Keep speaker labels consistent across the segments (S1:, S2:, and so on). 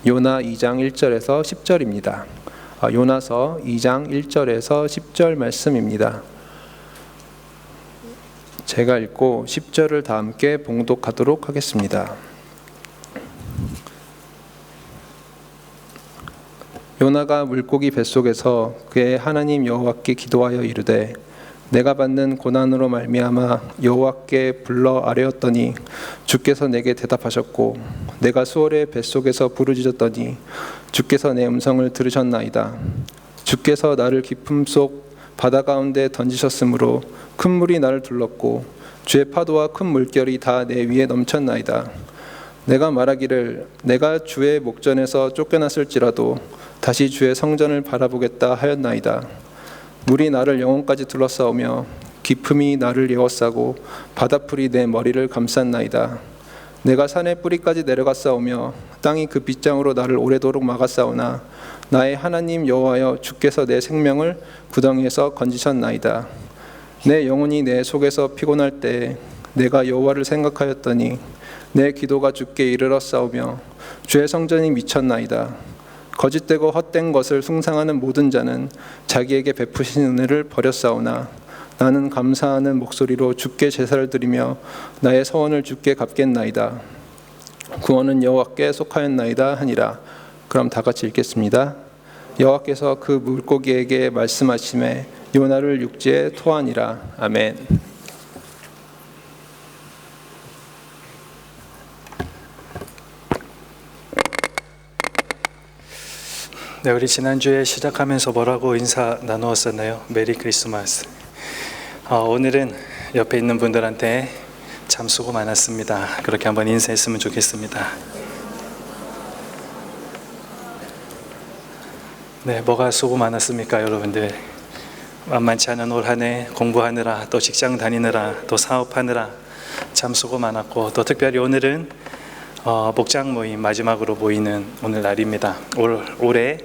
S1: 요나 2장 1절에서 10절입니다. 요나서 2장 1절에서 10절 말씀입니다. 제가 읽고 10절을 다 함께 봉독하도록 하겠습니다. 요나가 물고기 뱃속에서 그의 하나님 여호와께 기도하여 이르되 내가 받는 고난으로 말미암아 여호와께 불러 아뢰었더니 주께서 내게 대답하셨고 내가 수월의 뱃속에서 부르짖었더니 주께서 내 음성을 들으셨나이다. 주께서 나를 깊음 속 바다 가운데 던지셨으므로 큰 물이 나를 둘렀고 주의 파도와 큰 물결이 다 내 위에 넘쳤나이다. 내가 말하기를 내가 주의 목전에서 쫓겨났을지라도 다시 주의 성전을 바라보겠다 하였나이다. 물이 나를 영혼까지 둘러싸오며 깊음이 나를 에워싸고 바다풀이 내 머리를 감쌌나이다. 내가 산의 뿌리까지 내려갔사오며 땅이 그 빗장으로 나를 오래도록 막았사오나 나의 하나님 여호와여 주께서 내 생명을 구덩이에서 건지셨나이다. 내 영혼이 내 속에서 피곤할 때 내가 여호와를 생각하였더니 내 기도가 주께 이르렀사오며 주의 성전이 미쳤나이다. 거짓되고 헛된 것을 숭상하는 모든 자는 자기에게 베푸신 은혜를 버렸사오나 나는 감사하는 목소리로 주께 제사를 드리며 나의 서원을 주께 갚겠나이다. 구원은 여호와께 속하였나이다 하니라. 그럼 다 같이 읽겠습니다. 여호와께서 그 물고기에게 말씀하시매 요나를 육지에 토하니라. 아멘.
S2: 네, 우리 지난주에 시작하면서 뭐라고 인사 나누었었나요? 메리 크리스마스. 오늘은 옆에 있는 분들한테 참 수고 많았습니다. 그렇게 한번 인사했으면 좋겠습니다. 네, 뭐가 수고 많았습니까, 여러분들? 만만치 않은 올 한 해 공부하느라 또 직장 다니느라 또 사업하느라 참 수고 많았고 또 특별히 오늘은 목장 모임 마지막으로 모이는 오늘 날입니다. 올해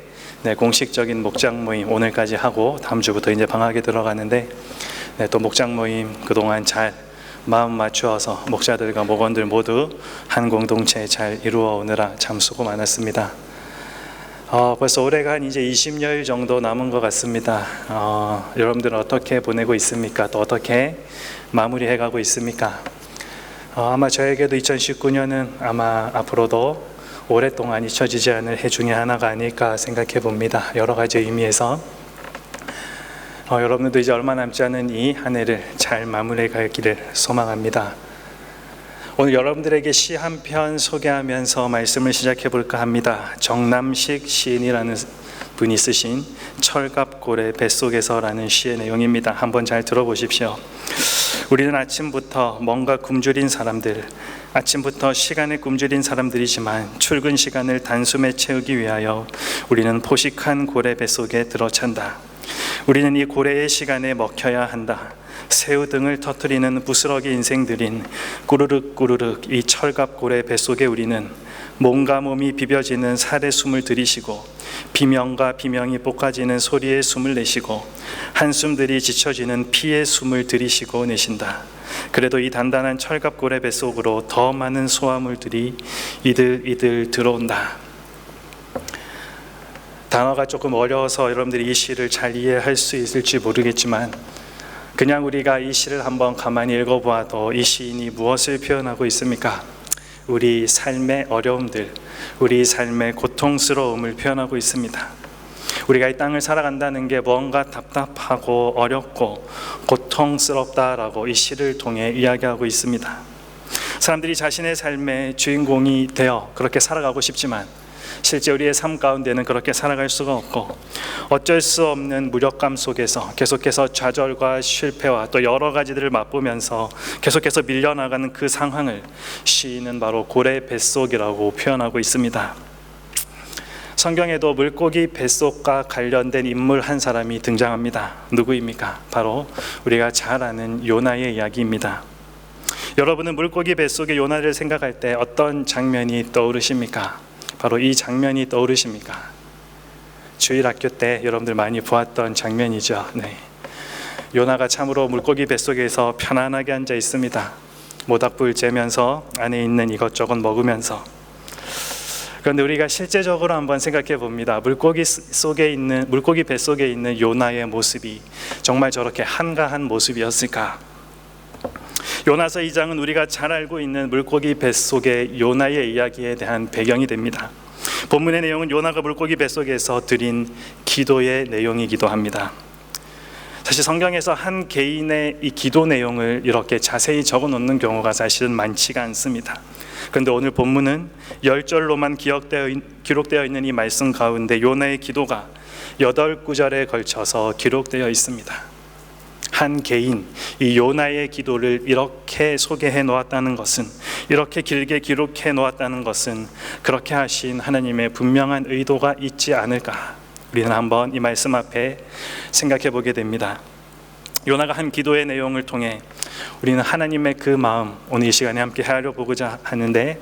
S2: 공식적인 목장 모임 오늘까지 하고 다음 주부터 이제 방학에 들어가는데 또 목장 모임 그동안 잘 마음 맞추어서 목자들과 목원들 모두 한 공동체 잘 이루어 오느라 참 수고 많았습니다. 벌써 올해가 한 이제 20여일 정도 남은 것 같습니다. 여러분들은 어떻게 보내고 있습니까? 또 어떻게 마무리해 가고 있습니까? 아마 저에게도 2019년은 아마 앞으로도 오랫동안 잊혀지지 않을 해 중에 하나가 아닐까 생각해 봅니다. 여러 가지 의미에서 여러분들도 이제 얼마 남지 않은 이 한 해를 잘 마무리해 가기를 소망합니다. 오늘 여러분들에게 시 한 편 소개하면서 말씀을 시작해 볼까 합니다. 정남식 시인이라는 분이 쓰신 철갑고래 뱃속에서라는 시의 내용입니다. 한번 잘 들어보십시오. 우리는 아침부터 뭔가 굶주린 사람들, 아침부터 시간에 굶주린 사람들이지만 출근 시간을 단숨에 채우기 위하여 우리는 포식한 고래 뱃속에 들어찬다. 우리는 이 고래의 시간에 먹혀야 한다. 새우 등을 터뜨리는 부스러기 인생들인 꾸르륵 꾸르륵 이 철갑고래 뱃속에 우리는 몸과 몸이 비벼지는 살의 숨을 들이쉬고 비명과 비명이 볶아지는 소리의 숨을 내쉬고 한숨들이 지쳐지는 피의 숨을 들이쉬고 내쉰다. 그래도 이 단단한 철갑고래 뱃속으로 더 많은 소화물들이 이들이들 들어온다. 단어가 조금 어려워서 여러분들이 이 시를 잘 이해할 수 있을지 모르겠지만 그냥 우리가 이 시를 한번 가만히 읽어보아도 이 시인이 무엇을 표현하고 있습니까? 우리 삶의 어려움들, 우리 삶의 고통스러움을 표현하고 있습니다. 우리가 이 땅을 살아간다는 게 뭔가 답답하고 어렵고 고통스럽다라고 이 시를 통해 이야기하고 있습니다. 사람들이 자신의 삶의 주인공이 되어 그렇게 살아가고 싶지만 실제 우리의 삶 가운데는 그렇게 살아갈 수가 없고 어쩔 수 없는 무력감 속에서 계속해서 좌절과 실패와 또 여러 가지들을 맛보면서 계속해서 밀려나가는 그 상황을 시인은 바로 고래 뱃속이라고 표현하고 있습니다. 성경에도 물고기 뱃속과 관련된 인물 한 사람이 등장합니다. 누구입니까? 바로 우리가 잘 아는 요나의 이야기입니다. 여러분은 물고기 뱃속의 요나를 생각할 때 어떤 장면이 떠오르십니까? 바로 이 장면이 떠오르십니까? 주일학교 때 여러분들 많이 보았던 장면이죠. 네. 요나가 참으로 물고기 뱃속에서 편안하게 앉아 있습니다. 모닥불 쬐면서 안에 있는 이것저것 먹으면서 그런데 우리가 실제적으로 한번 생각해 봅니다. 물고기 뱃속에 있는 요나의 모습이 정말 저렇게 한가한 모습이었을까? 요나서 2장은 우리가 잘 알고 있는 물고기 뱃속의 요나의 이야기에 대한 배경이 됩니다. 본문의 내용은 요나가 물고기 뱃속에서 드린 기도의 내용이기도 합니다. 사실 성경에서 한 개인의 이 기도 내용을 이렇게 자세히 적어 놓는 경우가 사실은 많지가 않습니다. 그런데 오늘 본문은 10절로만 기록되어 있는 이 말씀 가운데 요나의 기도가 8구절에 걸쳐서 기록되어 있습니다. 한 개인, 이 요나의 기도를 이렇게 소개해 놓았다는 것은, 이렇게 길게 기록해 놓았다는 것은 그렇게 하신 하나님의 분명한 의도가 있지 않을까? 우리는 한번 이 말씀 앞에 생각해 보게 됩니다. 요나가 한 기도의 내용을 통해 우리는 하나님의 그 마음, 오늘 이 시간에 함께 헤아려 보고자 하는데,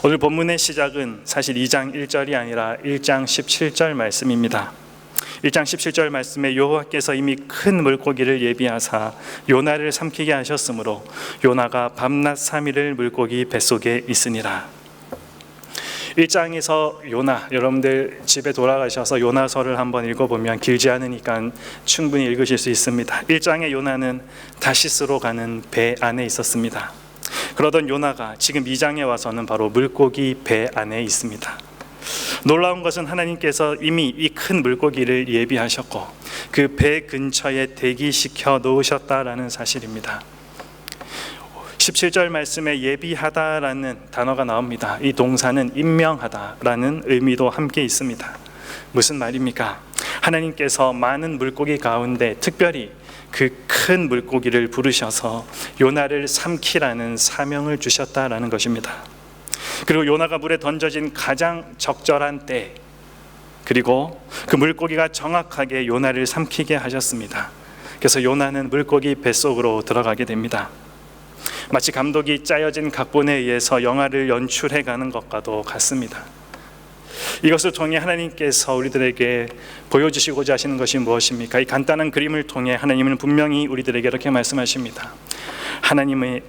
S2: 오늘 본문의 시작은 사실 2장 1절이 아니라 1장 17절 말씀입니다. 1장 17절 말씀에 여호와께서 이미 큰 물고기를 예비하사 요나를 삼키게 하셨으므로 요나가 밤낮 3일을 물고기 뱃속에 있으니라. 1장에서 요나, 여러분들 집에 돌아가셔서 요나서를 한번 읽어보면 길지 않으니까 충분히 읽으실 수 있습니다. 1장의 요나는 다시스로 가는 배 안에 있었습니다. 그러던 요나가 지금 2장에 와서는 바로 물고기 배 안에 있습니다. 놀라운 것은 하나님께서 이미 이 큰 물고기를 예비하셨고 그 배 근처에 대기시켜 놓으셨다라는 사실입니다. 17절 말씀에 예비하다라는 단어가 나옵니다. 이 동사는 임명하다라는 의미도 함께 있습니다. 무슨 말입니까? 하나님께서 많은 물고기 가운데 특별히 그 큰 물고기를 부르셔서 요나를 삼키라는 사명을 주셨다라는 것입니다. 그리고 요나가 물에 던져진 가장 적절한 때, 그리고 그 물고기가 정확하게 요나를 삼키게 하셨습니다. 그래서 요나는 물고기 뱃속으로 들어가게 됩니다. 마치 감독이 짜여진 각본에 의해서 영화를 연출해 가는 것과도 같습니다. 이것을 통해 하나님께서 우리들에게 보여주시고자 하시는 것이 무엇입니까? 이 간단한 그림을 통해 하나님은 분명히 우리들에게 이렇게 말씀하십니다. 하나님의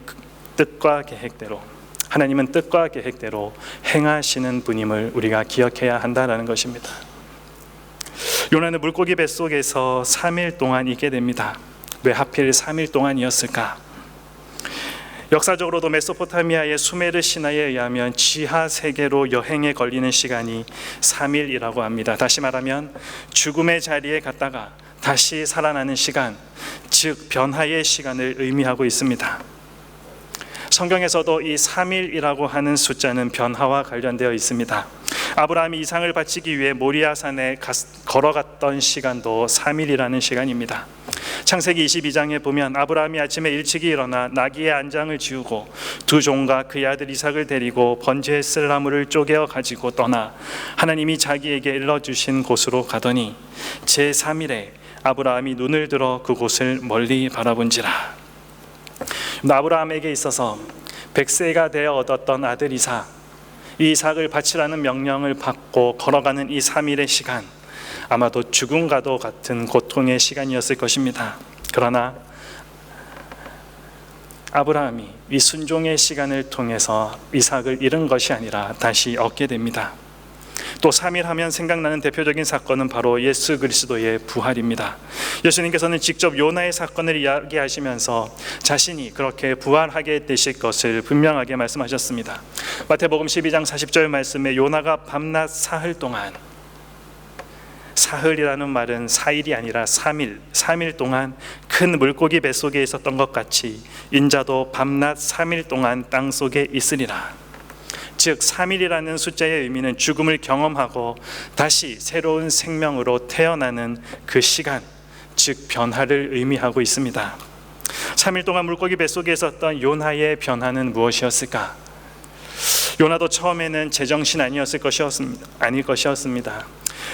S2: 뜻과 계획대로, 하나님은 뜻과 계획대로 행하시는 분임을 우리가 기억해야 한다는 것입니다. 요나는 물고기 뱃속에서 3일 동안 있게 됩니다. 왜 하필 3일 동안이었을까? 역사적으로도 메소포타미아의 수메르 신화에 의하면 지하 세계로 여행에 걸리는 시간이 3일이라고 합니다. 다시 말하면 죽음의 자리에 갔다가 다시 살아나는 시간, 즉 변화의 시간을 의미하고 있습니다. 성경에서도 이 3일이라고 하는 숫자는 변화와 관련되어 있습니다. 아브라함이 이상을 바치기 위해 모리아산에 걸어갔던 시간도 3일이라는 시간입니다. 창세기 22장에 보면 아브라함이 아침에 일찍이 일어나 나귀의 안장을 지우고 두 종과 그의 아들 이삭을 데리고 번제에 쓸 나무를 쪼개어 가지고 떠나 하나님이 자기에게 일러주신 곳으로 가더니 제3일에 아브라함이 눈을 들어 그곳을 멀리 바라본지라. 아브라함에게 있어서 100세가 되어 얻었던 아들 이삭, 이 이삭을 바치라는 명령을 받고 걸어가는 이 3일의 시간, 아마도 죽음과도 같은 고통의 시간이었을 것입니다. 그러나 아브라함이 이 순종의 시간을 통해서 이삭을 잃은 것이 아니라 다시 얻게 됩니다. 또 3일 하면 생각나는 대표적인 사건은 바로 예수 그리스도의 부활입니다. 예수님께서는 직접 요나의 사건을 이야기하시면서 자신이 그렇게 부활하게 되실 것을 분명하게 말씀하셨습니다. 마태복음 12장 40절 말씀에 요나가 밤낮 사흘 동안, 사흘이라는 말은 4일이 아니라 3일 동안 큰 물고기 뱃속에 있었던 것 같이 인자도 밤낮 3일 동안 땅속에 있으리라. 즉 3일이라는 숫자의 의미는 죽음을 경험하고 다시 새로운 생명으로 태어나는 그 시간, 즉 변화를 의미하고 있습니다. 3일 동안 물고기 뱃속에 있었던 요나의 변화는 무엇이었을까? 요나도 처음에는 제정신 아닐 것이었습니다.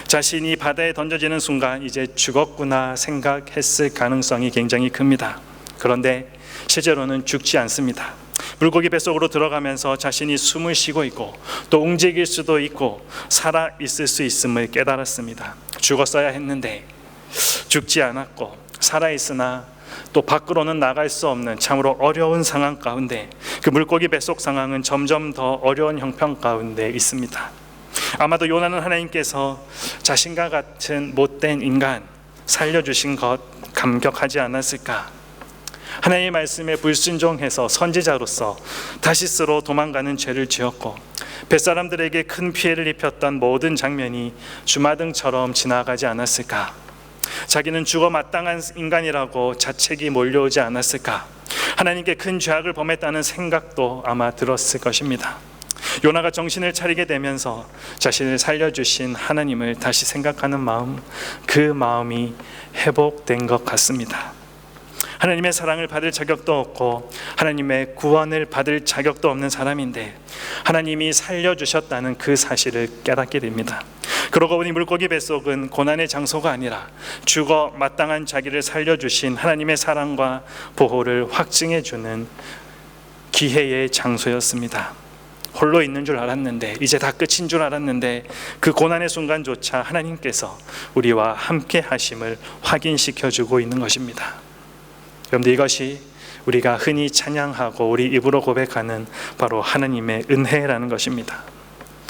S2: 자신이 바다에 던져지는 순간 이제 죽었구나 생각했을 가능성이 굉장히 큽니다. 그런데 실제로는 죽지 않습니다. 물고기 뱃속으로 들어가면서 자신이 숨을 쉬고 있고 또 움직일 수도 있고 살아 있을 수 있음을 깨달았습니다. 죽었어야 했는데 죽지 않았고 살아 있으나 또 밖으로는 나갈 수 없는 참으로 어려운 상황 가운데, 그 물고기 뱃속 상황은 점점 더 어려운 형편 가운데 있습니다. 아마도 요나는 하나님께서 자신과 같은 못된 인간 살려주신 것 감격하지 않았을까? 하나님의 말씀에 불순종해서 선지자로서 다시스로 도망가는 죄를 지었고 벳사람들에게 큰 피해를 입혔던 모든 장면이 주마등처럼 지나가지 않았을까? 자기는 죽어 마땅한 인간이라고 자책이 몰려오지 않았을까? 하나님께 큰 죄악을 범했다는 생각도 아마 들었을 것입니다. 요나가 정신을 차리게 되면서 자신을 살려주신 하나님을 다시 생각하는 마음, 그 마음이 회복된 것 같습니다. 하나님의 사랑을 받을 자격도 없고 하나님의 구원을 받을 자격도 없는 사람인데 하나님이 살려주셨다는 그 사실을 깨닫게 됩니다. 그러고 보니 물고기 뱃속은 고난의 장소가 아니라 죽어 마땅한 자기를 살려주신 하나님의 사랑과 보호를 확증해주는 기회의 장소였습니다. 홀로 있는 줄 알았는데, 이제 다 끝인 줄 알았는데 그 고난의 순간조차 하나님께서 우리와 함께 하심을 확인시켜주고 있는 것입니다. 여러분들, 이것이 우리가 흔히 찬양하고 우리 입으로 고백하는 바로 하나님의 은혜라는 것입니다.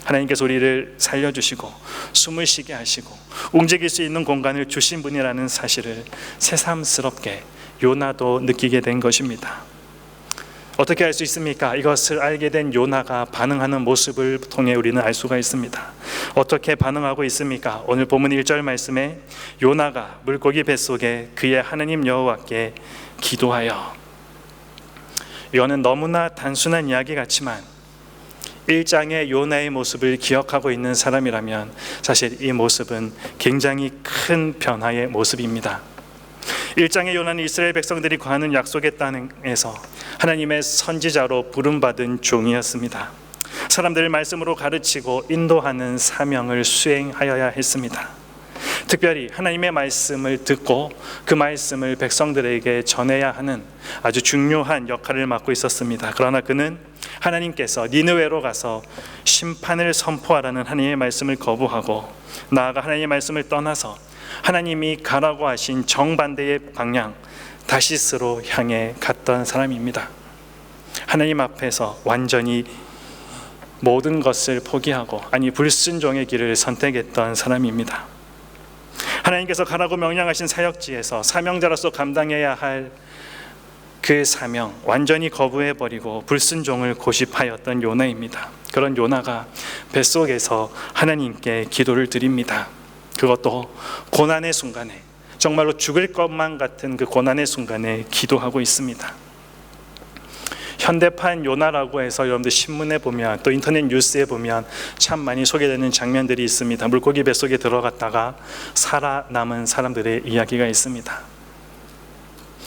S2: 하나님께서 우리를 살려주시고 숨을 쉬게 하시고 움직일 수 있는 공간을 주신 분이라는 사실을 새삼스럽게 요나도 느끼게 된 것입니다. 어떻게 알 수 있습니까? 이것을 알게 된 요나가 반응하는 모습을 통해 우리는 알 수가 있습니다. 어떻게 반응하고 있습니까? 오늘 본문 1절 말씀에 요나가 물고기 뱃속에 그의 하나님 여호와께 기도하여. 이거는 너무나 단순한 이야기 같지만 1장의 요나의 모습을 기억하고 있는 사람이라면 사실 이 모습은 굉장히 큰 변화의 모습입니다. 1장의 요나는 이스라엘 백성들이 거하는 약속의 땅에서 하나님의 선지자로 부름받은 종이었습니다. 사람들을 말씀으로 가르치고 인도하는 사명을 수행하여야 했습니다. 특별히 하나님의 말씀을 듣고 그 말씀을 백성들에게 전해야 하는 아주 중요한 역할을 맡고 있었습니다. 그러나 그는 하나님께서 니느웨로 가서 심판을 선포하라는 하나님의 말씀을 거부하고 나아가 하나님의 말씀을 떠나서 하나님이 가라고 하신 정반대의 방향 다시스로 향해 갔던 사람입니다. 하나님 앞에서 완전히 모든 것을 포기하고 불순종의 길을 선택했던 사람입니다. 하나님께서 가라고 명령하신 사역지에서 사명자로서 감당해야 할 그 사명 완전히 거부해버리고 불순종을 고집하였던 요나입니다. 그런 요나가 뱃속에서 하나님께 기도를 드립니다. 그것도 고난의 순간에, 정말로 죽을 것만 같은 그 고난의 순간에 기도하고 있습니다. 현대판 요나라고 해서 여러분들 신문에 보면 또 인터넷 뉴스에 보면 참 많이 소개되는 장면들이 있습니다. 물고기 뱃속에 들어갔다가 살아남은 사람들의 이야기가 있습니다.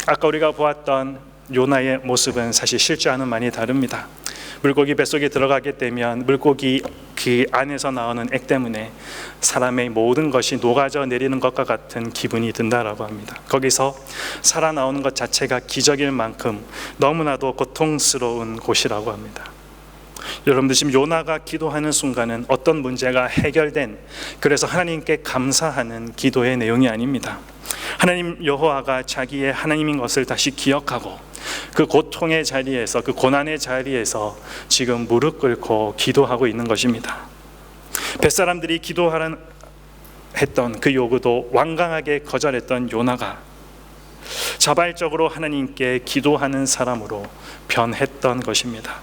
S2: 아까 우리가 보았던 요나의 모습은 사실 실제와는 많이 다릅니다. 물고기 뱃속에 들어가게 되면 물고기 그 안에서 나오는 액 때문에 사람의 모든 것이 녹아져 내리는 것과 같은 기분이 든다라고 합니다. 거기서 살아나오는 것 자체가 기적일 만큼 너무나도 고통스러운 곳이라고 합니다. 여러분들, 지금 요나가 기도하는 순간은 어떤 문제가 해결된, 그래서 하나님께 감사하는 기도의 내용이 아닙니다. 하나님 여호와가 자기의 하나님인 것을 다시 기억하고 그 고통의 자리에서, 그 고난의 자리에서 지금 무릎 꿇고 기도하고 있는 것입니다. 뱃사람들이 기도하라 했던 그 요구도 완강하게 거절했던 요나가 자발적으로 하나님께 기도하는 사람으로 변했던 것입니다.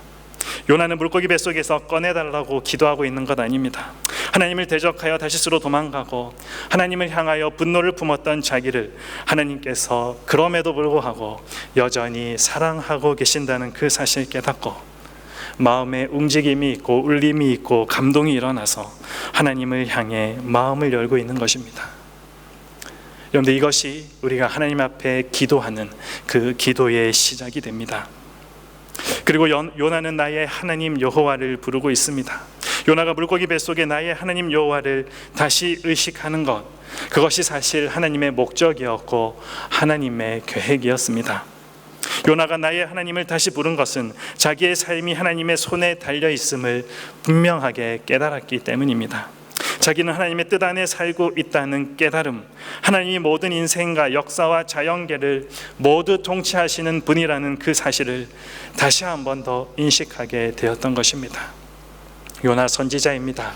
S2: 요나는 물고기 뱃속에서 꺼내달라고 기도하고 있는 것 아닙니다. 하나님을 대적하여 다시스로 도망가고 하나님을 향하여 분노를 품었던 자기를 하나님께서 그럼에도 불구하고 여전히 사랑하고 계신다는 그 사실을 깨닫고 마음에 움직임이 있고 울림이 있고 감동이 일어나서 하나님을 향해 마음을 열고 있는 것입니다. 여러분들, 이것이 우리가 하나님 앞에 기도하는 그 기도의 시작이 됩니다. 그리고 요나는 나의 하나님 여호와를 부르고 있습니다. 요나가 물고기 뱃속에 나의 하나님 여호와를 다시 의식하는 것, 그것이 사실 하나님의 목적이었고 하나님의 계획이었습니다. 요나가 나의 하나님을 다시 부른 것은 자기의 삶이 하나님의 손에 달려 있음을 분명하게 깨달았기 때문입니다. 자기는 하나님의 뜻 안에 살고 있다는 깨달음, 하나님이 모든 인생과 역사와 자연계를 모두 통치하시는 분이라는 그 사실을 다시 한 번 더 인식하게 되었던 것입니다. 요나 선지자입니다.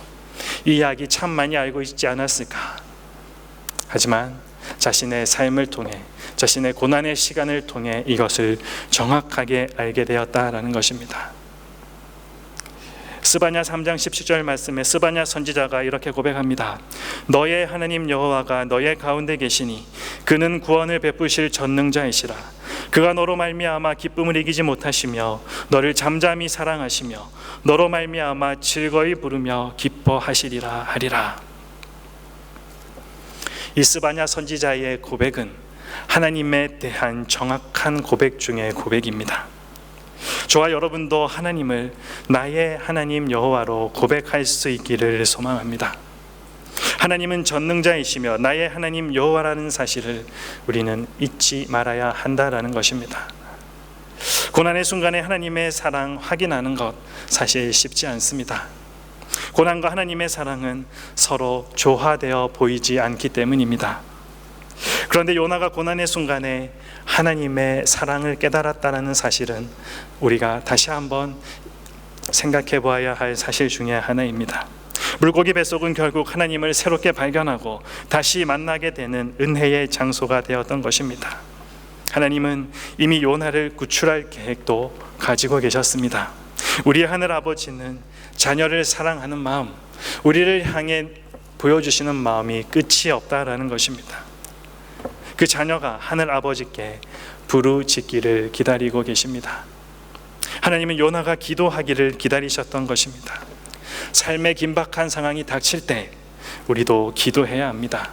S2: 이 이야기 참 많이 알고 있지 않았을까? 하지만 자신의 삶을 통해, 자신의 고난의 시간을 통해 이것을 정확하게 알게 되었다라는 것입니다. 스바냐 3장 17절 말씀에 스바냐 선지자가 이렇게 고백합니다. 너의 하나님 여호와가 너의 가운데 계시니 그는 구원을 베푸실 전능자이시라. 그가 너로 말미암아 기쁨을 이기지 못하시며 너를 잠잠히 사랑하시며 너로 말미암아 즐거이 부르며 기뻐하시리라 하리라. 이 스바냐 선지자의 고백은 하나님에 대한 정확한 고백 중의 고백입니다. 저와 여러분도 하나님을 나의 하나님 여호와로 고백할 수 있기를 소망합니다. 하나님은 전능자이시며 나의 하나님 여호와라는 사실을 우리는 잊지 말아야 한다라는 것입니다. 고난의 순간에 하나님의 사랑 확인하는 것 사실 쉽지 않습니다. 고난과 하나님의 사랑은 서로 조화되어 보이지 않기 때문입니다. 그런데 요나가 고난의 순간에 하나님의 사랑을 깨달았다는 사실은 우리가 다시 한번 생각해 보아야 할 사실 중에 하나입니다. 물고기 뱃속은 결국 하나님을 새롭게 발견하고 다시 만나게 되는 은혜의 장소가 되었던 것입니다. 하나님은 이미 요나를 구출할 계획도 가지고 계셨습니다. 우리의 하늘 아버지는 자녀를 사랑하는 마음, 우리를 향해 보여주시는 마음이 끝이 없다라는 것입니다. 그 자녀가 하늘 아버지께 부르짖기를 기다리고 계십니다. 하나님은 요나가 기도하기를 기다리셨던 것입니다. 삶의 긴박한 상황이 닥칠 때 우리도 기도해야 합니다.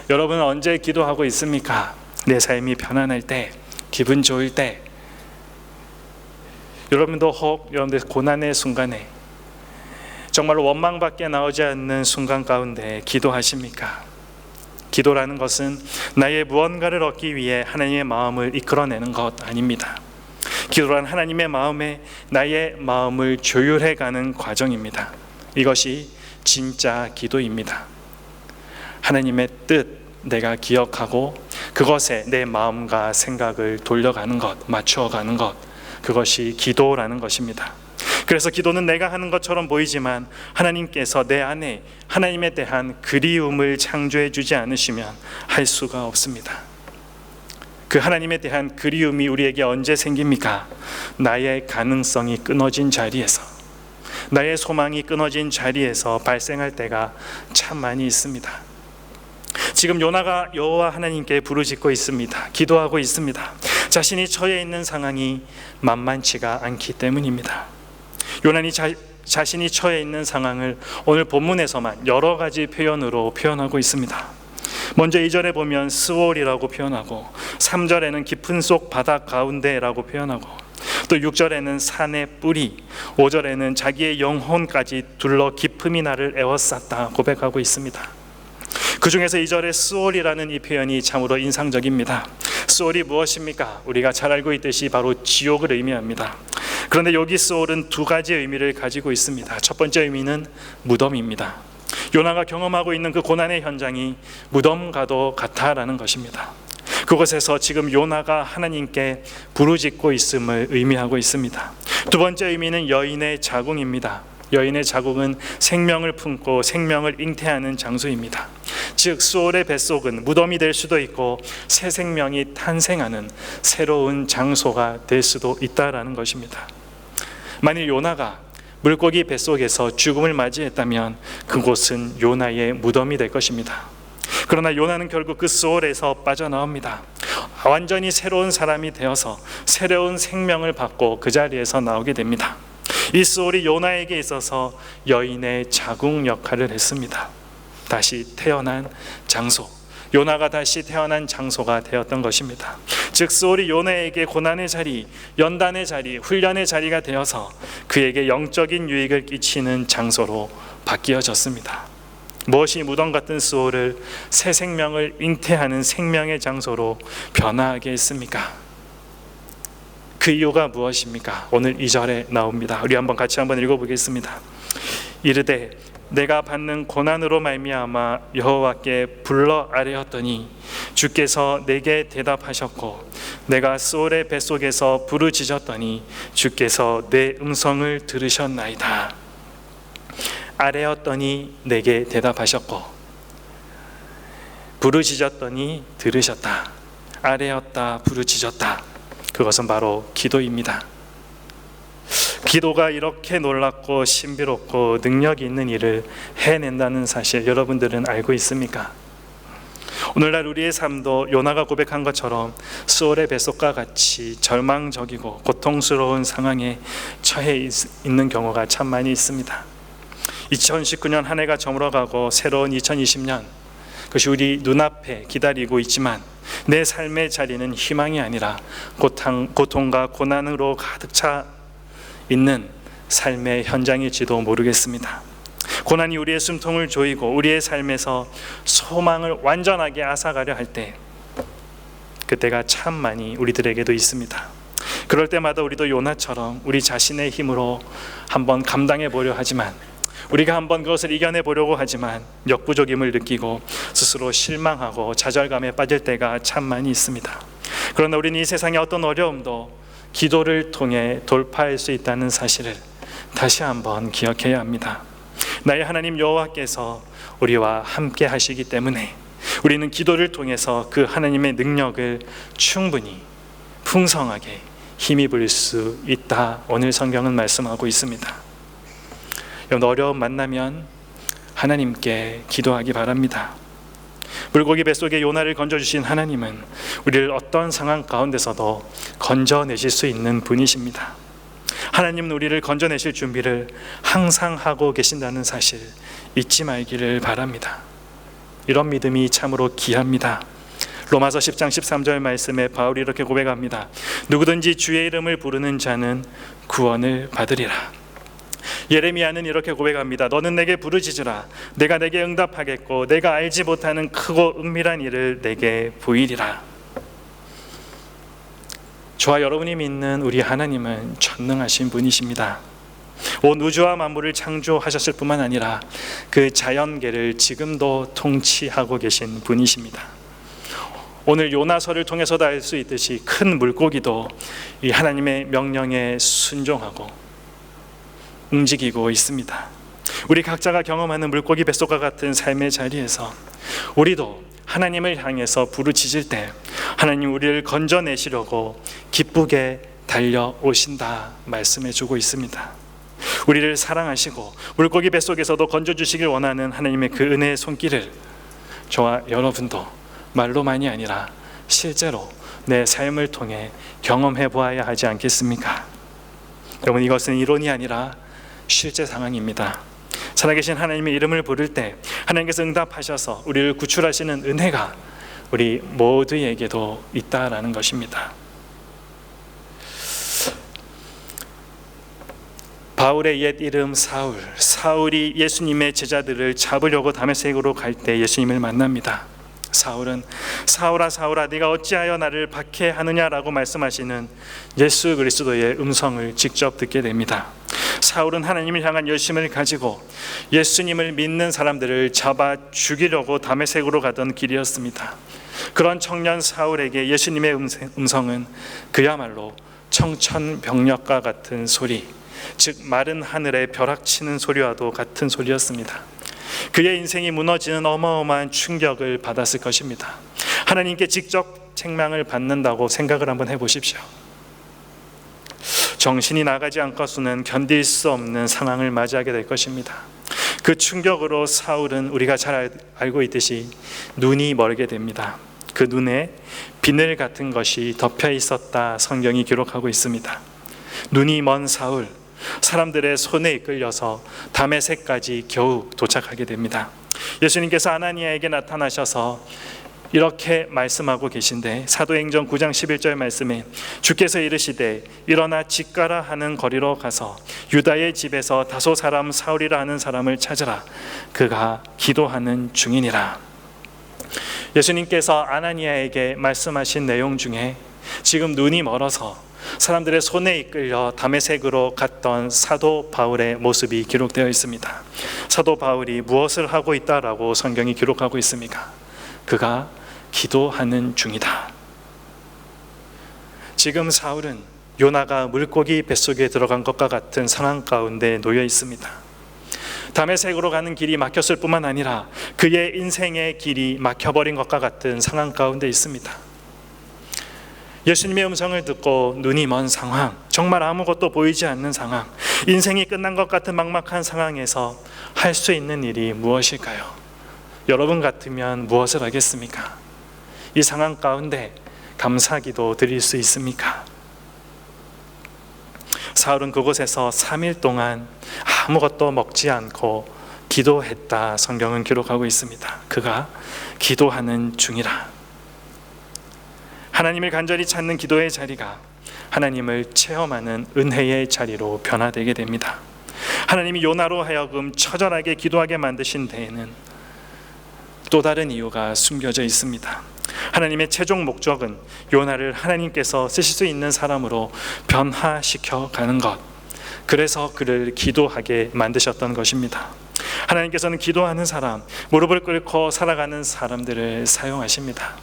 S2: 여러분은 언제 기도하고 있습니까? 내 삶이 편안할 때, 기분 좋을 때, 여러분도 혹 여러분들 고난의 순간에 정말로 원망밖에 나오지 않는 순간 가운데 기도하십니까? 기도라는 것은 나의 무언가를 얻기 위해 하나님의 마음을 이끌어내는 것 아닙니다. 기도란 하나님의 마음에 나의 마음을 조율해가는 과정입니다. 이것이 진짜 기도입니다. 하나님의 뜻 내가 기억하고 그것에 내 마음과 생각을 돌려가는 것, 맞추어가는 것, 그것이 기도라는 것입니다. 그래서 기도는 내가 하는 것처럼 보이지만 하나님께서 내 안에 하나님에 대한 그리움을 창조해 주지 않으시면 할 수가 없습니다. 그 하나님에 대한 그리움이 우리에게 언제 생깁니까? 나의 가능성이 끊어진 자리에서, 나의 소망이 끊어진 자리에서 발생할 때가 참 많이 있습니다. 지금 요나가 여호와 하나님께 부르짖고 있습니다. 기도하고 있습니다. 자신이 처해 있는 상황이 만만치가 않기 때문입니다. 요나니 자신이 처해 있는 상황을 오늘 본문에서만 여러 가지 표현으로 표현하고 있습니다. 먼저 2절에 보면 스올이라고 표현하고 3절에는 깊은 속 바다 가운데라고 표현하고 또 6절에는 산의 뿌리, 5절에는 자기의 영혼까지 둘러 깊음이 나를 에워쌌다 고백하고 있습니다. 그 중에서 2절의 스올이라는 이 표현이 참으로 인상적입니다. 스올이 무엇입니까? 우리가 잘 알고 있듯이 바로 지옥을 의미합니다. 그런데 여기 스올은 두 가지 의미를 가지고 있습니다. 첫 번째 의미는 무덤입니다. 요나가 경험하고 있는 그 고난의 현장이 무덤과도 같다라는 것입니다. 그곳에서 지금 요나가 하나님께 부르짖고 있음을 의미하고 있습니다. 두 번째 의미는 여인의 자궁입니다. 여인의 자궁은 생명을 품고 생명을 잉태하는 장소입니다. 즉 스올의 뱃속은 무덤이 될 수도 있고 새 생명이 탄생하는 새로운 장소가 될 수도 있다라는 것입니다. 만일 요나가 물고기 뱃속에서 죽음을 맞이했다면 그곳은 요나의 무덤이 될 것입니다. 그러나 요나는 결국 그 스올에서 빠져나옵니다. 완전히 새로운 사람이 되어서 새로운 생명을 받고 그 자리에서 나오게 됩니다. 이 스올이 요나에게 있어서 여인의 자궁 역할을 했습니다. 다시 태어난 장소, 요나가 다시 태어난 장소가 되었던 것입니다. 즉 스올이 요나에게 고난의 자리, 연단의 자리, 훈련의 자리가 되어서 그에게 영적인 유익을 끼치는 장소로 바뀌어졌습니다. 무엇이 무덤 같은 스올을 새 생명을 잉태하는 생명의 장소로 변화하게 했습니까? 그 이유가 무엇입니까? 오늘 2절에 나옵니다. 우리 같이 한번 읽어보겠습니다. 이르되 내가 받는 고난으로 말미암아 여호와께 불러 아뢰었더니 주께서 내게 대답하셨고 내가 스올의 뱃속에서 부르짖었더니 주께서 내 음성을 들으셨나이다. 아뢰었더니 내게 대답하셨고 부르짖었더니 들으셨다. 아뢰었다, 부르짖었다. 그것은 바로 기도입니다. 기도가 이렇게 놀랍고 신비롭고 능력이 있는 일을 해낸다는 사실 여러분들은 알고 있습니까? 오늘날 우리의 삶도 요나가 고백한 것처럼 수월의 뱃속과 같이 절망적이고 고통스러운 상황에 처해 있는 경우가 참 많이 있습니다. 2019년 한 해가 저물어가고 새로운 2020년, 그것이 우리 눈앞에 기다리고 있지만 내 삶의 자리는 희망이 아니라 고통과 고난으로 가득 차 있는 삶의 현장일지도 모르겠습니다. 고난이 우리의 숨통을 조이고 우리의 삶에서 소망을 완전하게 앗아가려 할 때, 그때가 참 많이 우리들에게도 있습니다. 그럴 때마다 우리도 요나처럼 우리 자신의 힘으로 한번 감당해 보려 하지만, 우리가 한번 그것을 이겨내 보려고 하지만 역부족임을 느끼고 스스로 실망하고 좌절감에 빠질 때가 참 많이 있습니다. 그러나 우리는 이 세상의 어떤 어려움도 기도를 통해 돌파할 수 있다는 사실을 다시 한번 기억해야 합니다. 나의 하나님 여호와께서 우리와 함께 하시기 때문에 우리는 기도를 통해서 그 하나님의 능력을 충분히 풍성하게 힘입을 수 있다. 오늘 성경은 말씀하고 있습니다. 여러분, 어려움 만나면 하나님께 기도하기 바랍니다. 물고기 뱃속에 요나를 건져주신 하나님은 우리를 어떤 상황 가운데서도 건져내실 수 있는 분이십니다. 하나님은 우리를 건져내실 준비를 항상 하고 계신다는 사실 잊지 말기를 바랍니다. 이런 믿음이 참으로 귀합니다. 로마서 10장 13절 말씀에 바울이 이렇게 고백합니다. 누구든지 주의 이름을 부르는 자는 구원을 받으리라. 예레미야는 이렇게 고백합니다. 너는 내게 부르짖으라. 내가 내게 응답하겠고 내가 알지 못하는 크고 은밀한 일을 내게 보이리라. 저와 여러분이 믿는 우리 하나님은 전능하신 분이십니다. 온 우주와 만물을 창조하셨을 뿐만 아니라 그 자연계를 지금도 통치하고 계신 분이십니다. 오늘 요나서를 통해서도 알 수 있듯이 큰 물고기도 이 하나님의 명령에 순종하고 움직이고 있습니다. 우리 각자가 경험하는 물고기 뱃속과 같은 삶의 자리에서 우리도 하나님을 향해서 부르짖을 때 하나님 우리를 건져내시려고 기쁘게 달려오신다 말씀해 주고 있습니다. 우리를 사랑하시고 물고기 뱃속에서도 건져주시길 원하는 하나님의 그 은혜의 손길을 저와 여러분도 말로만이 아니라 실제로 내 삶을 통해 경험해 보아야 하지 않겠습니까? 여러분, 이것은 이론이 아니라 실제 상황입니다. 살아계신 하나님의 이름을 부를 때 하나님께서 응답하셔서 우리를 구출하시는 은혜가 우리 모두에게도 있다라는 것입니다. 바울의 옛 이름 사울이 예수님의 제자들을 잡으려고 다메섹으로 갈 때 예수님을 만납니다. 사울은 사울아 사울아 네가 어찌하여 나를 박해하느냐라고 말씀하시는 예수 그리스도의 음성을 직접 듣게 됩니다. 사울은 하나님을 향한 열심을 가지고 예수님을 믿는 사람들을 잡아 죽이려고 다메섹으로 가던 길이었습니다. 그런 청년 사울에게 예수님의 음성은 그야말로 청천벽력과 같은 소리, 즉 마른 하늘에 벼락치는 소리와도 같은 소리였습니다. 그의 인생이 무너지는 어마어마한 충격을 받았을 것입니다. 하나님께 직접 책망을 받는다고 생각을 한번 해보십시오. 정신이 나가지 않고서는 견딜 수 없는 상황을 맞이하게 될 것입니다. 그 충격으로 사울은 우리가 잘 알고 있듯이 눈이 멀게 됩니다. 그 눈에 비늘 같은 것이 덮여 있었다 성경이 기록하고 있습니다. 눈이 먼 사울, 사람들의 손에 이끌려서 다메섹까지 겨우 도착하게 됩니다. 예수님께서 아나니아에게 나타나셔서 이렇게 말씀하고 계신데 사도행전 9장 11절 말씀에 주께서 이르시되 일어나 집가라 하는 거리로 가서 유다의 집에서 다소 사람 사울이라 하는 사람을 찾으라. 그가 기도하는 중이니라. 예수님께서 아나니아에게 말씀하신 내용 중에 지금 눈이 멀어서 사람들의 손에 이끌려 다메섹으로 갔던 사도 바울의 모습이 기록되어 있습니다. 사도 바울이 무엇을 하고 있다라고 성경이 기록하고 있습니까? 그가 기도하는 중이다. 지금 사울은 요나가 물고기 뱃속에 들어간 것과 같은 상황 가운데 놓여 있습니다. 다메섹으로 가는 길이 막혔을 뿐만 아니라 그의 인생의 길이 막혀버린 것과 같은 상황 가운데 있습니다. 예수님의 음성을 듣고 눈이 먼 상황, 정말 아무것도 보이지 않는 상황, 인생이 끝난 것 같은 막막한 상황에서 할 수 있는 일이 무엇일까요? 여러분 같으면 무엇을 하겠습니까? 이 상황 가운데 감사기도 드릴 수 있습니까? 사울은 그곳에서 3일 동안 아무것도 먹지 않고 기도했다, 성경은 기록하고 있습니다. 그가 기도하는 중이라. 하나님을 간절히 찾는 기도의 자리가 하나님을 체험하는 은혜의 자리로 변화되게 됩니다. 하나님이 요나로 하여금 처절하게 기도하게 만드신 데에는 또 다른 이유가 숨겨져 있습니다. 하나님의 최종 목적은 요나를 하나님께서 쓰실 수 있는 사람으로 변화시켜 가는 것, 그래서 그를 기도하게 만드셨던 것입니다. 하나님께서는 기도하는 사람, 무릎을 꿇고 살아가는 사람들을 사용하십니다.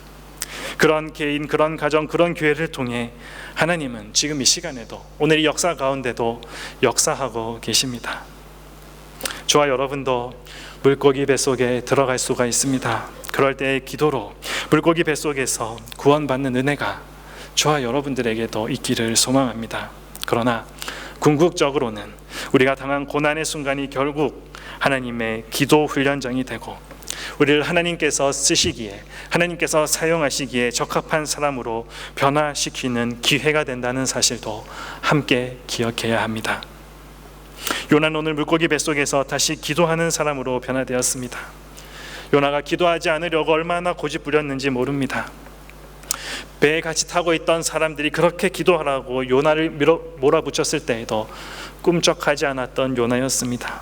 S2: 그런 개인, 그런 가정, 그런 교회를 통해 하나님은 지금 이 시간에도, 오늘 이 역사 가운데도 역사하고 계십니다. 저와 여러분도 물고기 뱃속에 들어갈 수가 있습니다. 그럴 때의 기도로 물고기 뱃속에서 구원받는 은혜가 저와 여러분들에게도 있기를 소망합니다. 그러나 궁극적으로는 우리가 당한 고난의 순간이 결국 하나님의 기도 훈련장이 되고 우리를 하나님께서 쓰시기에, 하나님께서 사용하시기에 적합한 사람으로 변화시키는 기회가 된다는 사실도 함께 기억해야 합니다. 요나는 오늘 물고기 뱃속에서 다시 기도하는 사람으로 변화되었습니다. 요나가 기도하지 않으려고 얼마나 고집부렸는지 모릅니다. 배에 같이 타고 있던 사람들이 그렇게 기도하라고 요나를 몰아붙였을 때에도 꿈쩍하지 않았던 요나였습니다.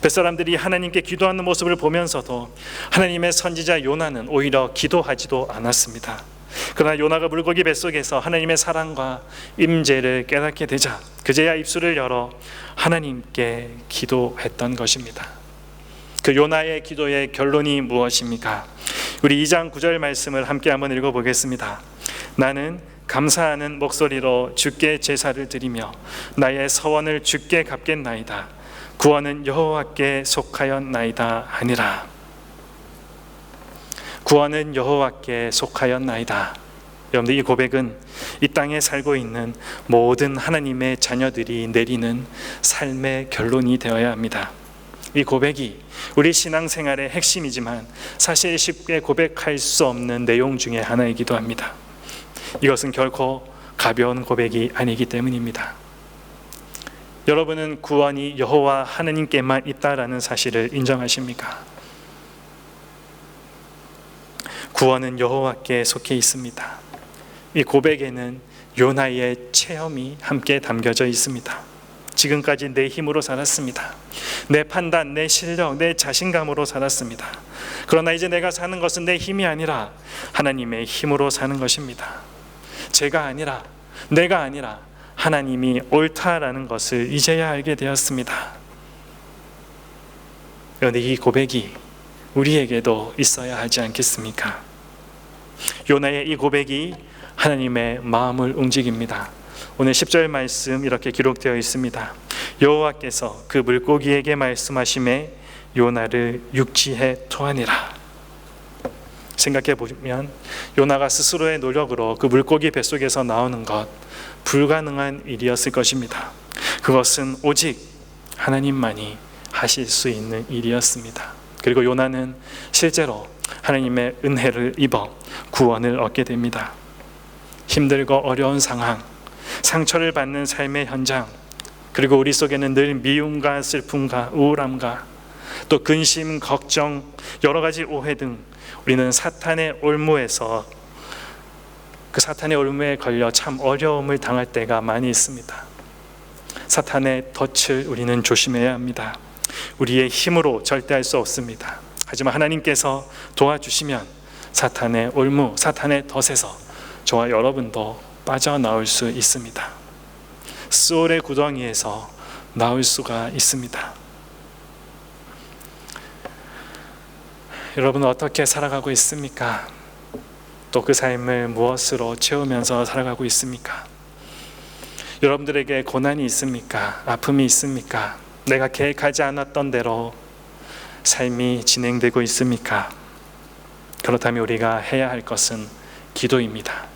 S2: 뱃사람들이 하나님께 기도하는 모습을 보면서도 하나님의 선지자 요나는 오히려 기도하지도 않았습니다. 그러나 요나가 물고기 뱃속에서 하나님의 사랑과 임재를 깨닫게 되자 그제야 입술을 열어 하나님께 기도했던 것입니다. 그 요나의 기도의 결론이 무엇입니까? 우리 2장 9절 말씀을 함께 한번 읽어보겠습니다. 나는 감사하는 목소리로 주께 제사를 드리며 나의 서원을 주께 갚겠나이다. 구원은 여호와께 속하였나이다 하니라. 구원은 여호와께 속하였나이다. 여러분들, 이 고백은 이 땅에 살고 있는 모든 하나님의 자녀들이 내리는 삶의 결론이 되어야 합니다. 이 고백이 우리 신앙생활의 핵심이지만 사실 쉽게 고백할 수 없는 내용 중에 하나이기도 합니다. 이것은 결코 가벼운 고백이 아니기 때문입니다. 여러분은 구원이 여호와 하나님께만 있다라는 사실을 인정하십니까? 구원은 여호와께 속해 있습니다. 이 고백에는 요나의 체험이 함께 담겨져 있습니다. 지금까지 내 힘으로 살았습니다. 내 판단, 내 실력, 내 자신감으로 살았습니다. 그러나 이제 내가 사는 것은 내 힘이 아니라 하나님의 힘으로 사는 것입니다. 제가 아니라, 내가 아니라 하나님이 옳다라는 것을 이제야 알게 되었습니다. 그런데 이 고백이 우리에게도 있어야 하지 않겠습니까? 요나의 이 고백이 하나님의 마음을 움직입니다. 오늘 10절 말씀 이렇게 기록되어 있습니다. 여호와께서 그 물고기에게 말씀하심에 요나를 육지에 토하니라. 생각해 보면 요나가 스스로의 노력으로 그 물고기 뱃속에서 나오는 것 불가능한 일이었을 것입니다. 그것은 오직 하나님만이 하실 수 있는 일이었습니다. 그리고 요나는 실제로 하나님의 은혜를 입어 구원을 얻게 됩니다. 힘들고 어려운 상황, 상처를 받는 삶의 현장, 그리고 우리 속에는 늘 미움과 슬픔과 우울함과 또 근심, 걱정, 여러 가지 오해 등 우리는 사탄의 올무에서 그 사탄의 올무에 걸려 참 어려움을 당할 때가 많이 있습니다. 사탄의 덫을 우리는 조심해야 합니다. 우리의 힘으로 절대 할 수 없습니다. 하지만 하나님께서 도와주시면 사탄의 올무, 사탄의 덫에서 저와 여러분도 빠져나올 수 있습니다. 스올의 구덩이에서 나올 수가 있습니다. 여러분은 어떻게 살아가고 있습니까? 또 그 삶을 무엇으로 채우면서 살아가고 있습니까? 여러분들에게 고난이 있습니까? 아픔이 있습니까? 내가 계획하지 않았던 대로 삶이 진행되고 있습니까? 그렇다면 우리가 해야 할 것은 기도입니다.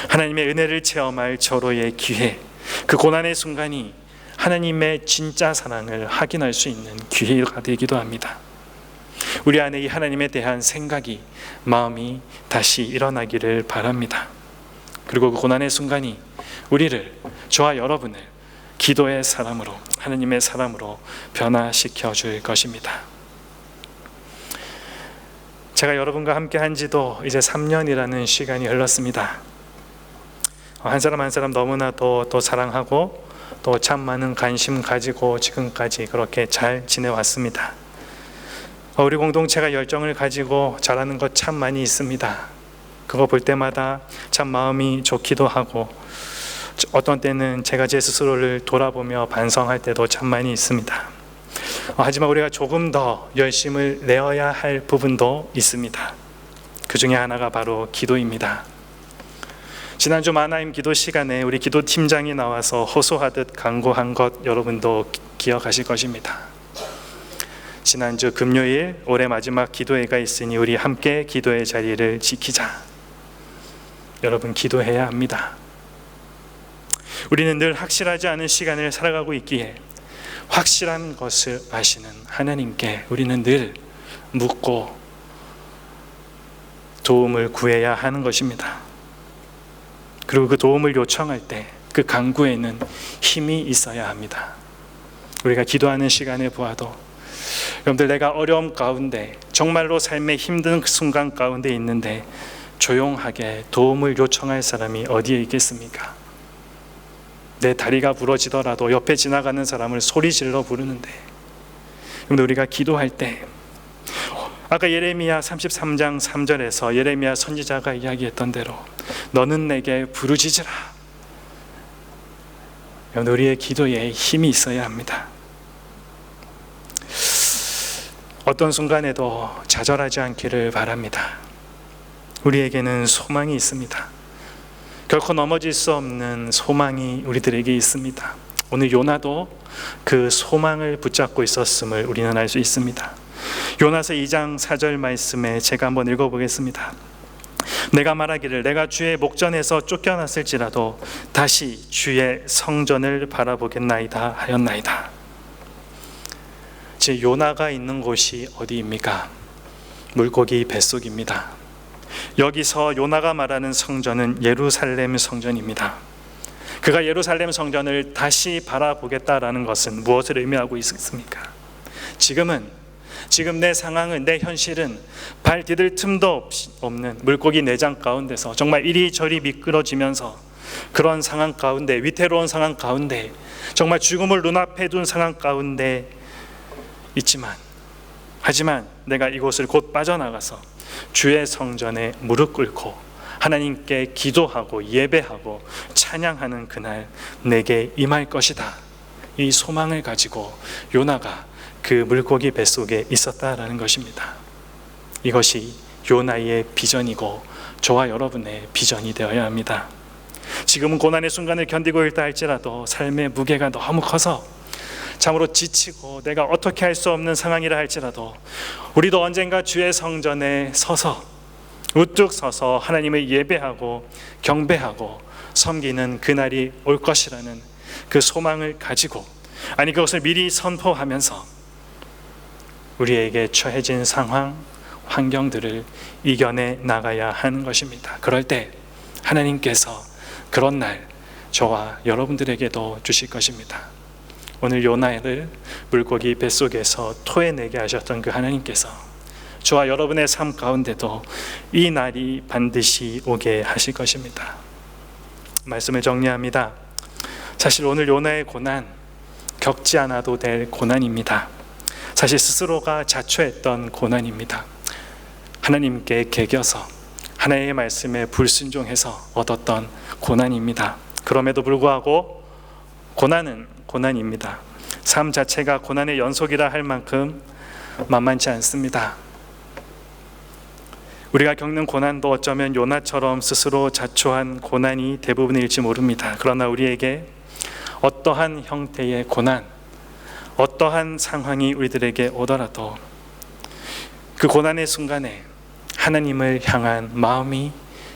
S2: 하나님의 은혜를 체험할 절호의 기회, 그 고난의 순간이 하나님의 진짜 사랑을 확인할 수 있는 기회가 되기도 합니다. 우리 안에 이 하나님에 대한 생각이, 마음이 다시 일어나기를 바랍니다. 그리고 그 고난의 순간이 우리를, 저와 여러분을 기도의 사람으로, 하나님의 사람으로 변화시켜 줄 것입니다. 제가 여러분과 함께 한 지도 이제 3년이라는 시간이 흘렀습니다. 한 사람 한 사람 너무나도 또 사랑하고 또 참 많은 관심 가지고 지금까지 그렇게 잘 지내왔습니다. 우리 공동체가 열정을 가지고 잘하는 것 참 많이 있습니다. 그거 볼 때마다 참 마음이 좋기도 하고, 어떤 때는 제가 제 스스로를 돌아보며 반성할 때도 참 많이 있습니다. 하지만 우리가 조금 더 열심을 내어야 할 부분도 있습니다. 그 중에 하나가 바로 기도입니다. 지난주 만나임 기도 시간에 우리 기도팀장이 나와서 호소하듯 간구한 것 여러분도 기억하실 것입니다. 지난주 금요일 올해 마지막 기도회가 있으니 우리 함께 기도의 자리를 지키자. 여러분, 기도해야 합니다. 우리는 늘 확실하지 않은 시간을 살아가고 있기에 확실한 것을 아시는 하나님께 우리는 늘 묻고 도움을 구해야 하는 것입니다. 그리고 그 도움을 요청할 때 그 간구에는 힘이 있어야 합니다. 우리가 기도하는 시간에 보아도 여러분들, 내가 어려움 가운데, 정말로 삶의 힘든 순간 가운데 있는데 조용하게 도움을 요청할 사람이 어디에 있겠습니까? 내 다리가 부러지더라도 옆에 지나가는 사람을 소리 질러 부르는데, 여러분들, 우리가 기도할 때 아까 예레미야 33장 3절에서 예레미야 선지자가 이야기했던 대로 너는 내게 부르짖으라. 여러분, 우리의 기도에 힘이 있어야 합니다. 어떤 순간에도 좌절하지 않기를 바랍니다. 우리에게는 소망이 있습니다. 결코 넘어질 수 없는 소망이 우리들에게 있습니다. 오늘 요나도 그 소망을 붙잡고 있었음을 우리는 알 수 있습니다. 요나서 2장 4절 말씀에 제가 한번 읽어보겠습니다. 내가 말하기를 내가 주의 목전에서 쫓겨났을지라도 다시 주의 성전을 바라보겠나이다 하였나이다. 제 요나가 있는 곳이 어디입니까? 물고기 뱃속입니다. 여기서 요나가 말하는 성전은 예루살렘 성전입니다. 그가 예루살렘 성전을 다시 바라보겠다라는 것은 무엇을 의미하고 있습니까? 지금 내 상황은, 내 현실은 발 디딜 틈도 없는 물고기 내장 가운데서 정말 이리저리 미끄러지면서 그런 상황 가운데, 위태로운 상황 가운데, 정말 죽음을 눈앞에 둔 상황 가운데 있지만, 하지만 내가 이곳을 곧 빠져나가서 주의 성전에 무릎 꿇고 하나님께 기도하고 예배하고 찬양하는 그날 내게 임할 것이다. 이 소망을 가지고 요나가 그 물고기 뱃속에 있었다라는 것입니다. 이것이 요나의 비전이고 저와 여러분의 비전이 되어야 합니다. 지금은 고난의 순간을 견디고 있다 할지라도 삶의 무게가 너무 커서 참으로 지치고 내가 어떻게 할 수 없는 상황이라 할지라도 우리도 언젠가 주의 성전에 서서 우뚝 서서 하나님을 예배하고 경배하고 섬기는 그날이 올 것이라는 그 소망을 가지고, 아니 그것을 미리 선포하면서 우리에게 처해진 상황, 환경들을 이겨내 나가야 하는 것입니다. 그럴 때 하나님께서 그런 날 저와 여러분들에게도 주실 것입니다. 오늘 요나를 물고기 뱃속에서 토해내게 하셨던 그 하나님께서 저와 여러분의 삶 가운데도 이 날이 반드시 오게 하실 것입니다. 말씀을 정리합니다. 사실 오늘 요나의 고난, 겪지 않아도 될 고난입니다. 사실 스스로가 자초했던 고난입니다. 하나님께 개겨서 하나님의 말씀에 불순종해서 얻었던 고난입니다. 그럼에도 불구하고 고난은 고난입니다. 삶 자체가 고난의 연속이라 할 만큼 만만치 않습니다. 우리가 겪는 고난도 어쩌면 요나처럼 스스로 자초한 고난이 대부분일지 모릅니다. 그러나 우리에게 어떠한 형태의 고난, 어떠한 상황이 우리들에게 오더라도 그 고난의 순간에 하나님을 향한 마음이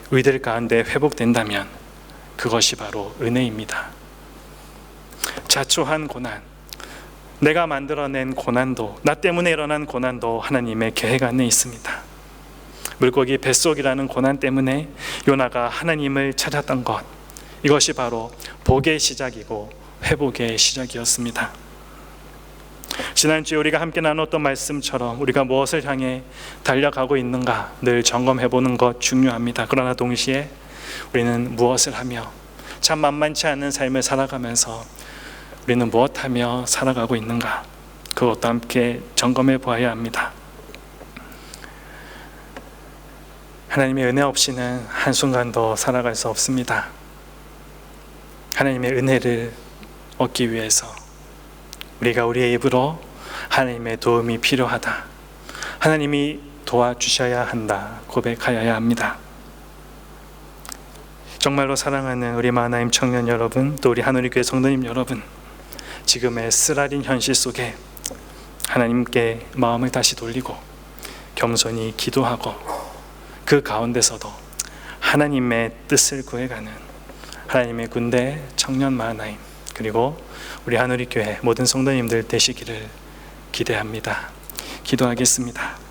S2: 우리들 가운데 회복된다면 그것이 바로 은혜입니다. 자초한 고난, 내가 만들어낸 고난도, 나 때문에 일어난 고난도 하나님의 계획 안에 있습니다. 물고기 뱃속이라는 고난 때문에 요나가 하나님을 찾았던 것, 이것이 바로 복의 시작이고 회복의 시작이었습니다. 지난주에 우리가 함께 나눴던 말씀처럼 우리가 무엇을 향해 달려가고 있는가 늘 점검해 보는 것 중요합니다. 그러나 동시에 우리는 무엇을 하며 참 만만치 않은 삶을 살아가면서 우리는 무엇하며 살아가고 있는가, 그것도 함께 점검해 보아야 합니다. 하나님의 은혜 없이는 한순간도 살아갈 수 없습니다. 하나님의 은혜를 얻기 위해서 우리가 우리의 입으로 하나님의 도움이 필요하다, 하나님이 도와주셔야 한다 고백하여야 합니다. 정말로 사랑하는 우리 마하나임 청년 여러분, 또 우리 하늘교회 성도님 여러분, 지금의 쓰라린 현실 속에 하나님께 마음을 다시 돌리고 겸손히 기도하고 그 가운데서도 하나님의 뜻을 구해가는 하나님의 군대 청년 마하나임, 그리고 우리 하늘교회 모든 성도님들 되시기를 기대합니다. 기도하겠습니다.